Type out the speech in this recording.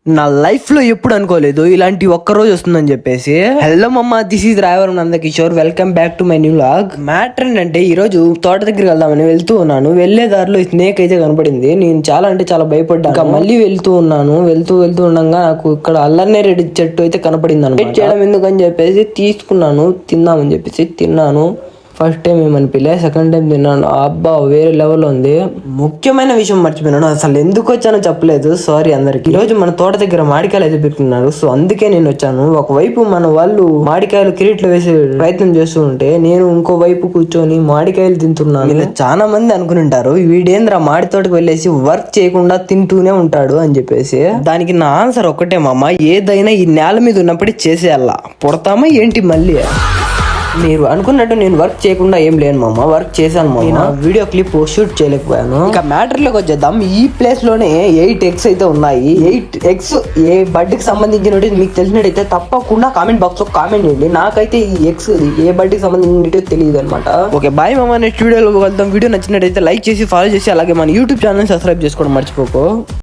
నా లైఫ్ లో ఎప్పుడు అనుకోలేదు ఇలాంటి ఒక్క రోజు వస్తుందని చెప్పేసి. హలో మమ్మ, this is Rayavaram Nandakishore, welcome back to my new vlog. Matter ఏంటంటే ఈ రోజు తోట దగ్గరికి వెళ్దామని వెళ్తూ ఉన్నాను. వెళ్లే దారిలో స్నేక్ అయితే కనపడింది. నేను చాలా భయపడ్డాను. ఇంకా మళ్ళీ వెళ్తూ ఉండగా నాకు ఇక్కడ అల్లనేరేడు చెట్టు అయితే కనపడింది అనమాట. చేయడం ఎందుకని చెప్పేసి తీసుకున్నాను, తిందామని చెప్పేసి తిన్నాను. ఫస్ట్ టైం ఏమనిపిలే, సెకండ్ టైం తిన్నాను. అబ్బా వేరే లెవెల్ ఉంది. ముఖ్యమైన విషయం మర్చిపోయినాను, అసలు ఎందుకు వచ్చానో చెప్పలేదు, సారీ అందరికి. ఈ రోజు మన తోట దగ్గర మామిడికాయలు అయితే పెట్టుకున్నారు, సో అందుకే నేను వచ్చాను. ఒకవైపు మన వాళ్ళు మామిడికాయలు కిరీట్లో వేసే ప్రయత్నం చేస్తూ ఉంటే నేను ఇంకో వైపు కూర్చొని మామిడికాయలు తింటున్నాను. ఇలా చాలా మంది అనుకుని ఉంటారు, వీడేంద్ర మామిడి తోటకు వెళ్ళేసి వర్క్ చేయకుండా తింటూనే ఉంటాడు అని చెప్పేసి. దానికి నా ఆన్సర్ ఒక్కటే మామ, ఏదైనా ఈ నేల మీద ఉన్నప్పుడే చేసేయాలా, పుడతామా ఏంటి మళ్ళీ. మీరు అనుకున్నట్టు నేను వర్క్ చేయకుండా ఏం లేను మామ, వర్క్ చేశాను మామ. వీడియో క్లిప్ షూట్ చేయలేకపోయాను. ఇక మ్యాటర్ లోకి వచ్చేద్దాం. ఈ ప్లేస్ లోనే 8 eggs అయితే ఉన్నాయి. 8 eggs ఏ బర్డ్ కి సంబంధించినట్టు మీకు తెలిసినట్టయితే తప్పకుండా కామెంట్ బాక్స్ లో కామెంట్ చేయండి. నాకైతే ఈ ఎగ్స్ ఏ బర్డ్ కి సంబంధించినట్టు తెలియదు అనమాట. ఓకే బాయ్ మామ, నెక్స్ట్ వీడియోలో వెళ్దాం. వీడియో నచ్చినట్టయితే లైక్ చేసి ఫాలో చేసి అలాగే మన యూట్యూబ్ ఛానల్ సబ్స్క్రైబ్ చేసుకోవడం మర్చిపోకు.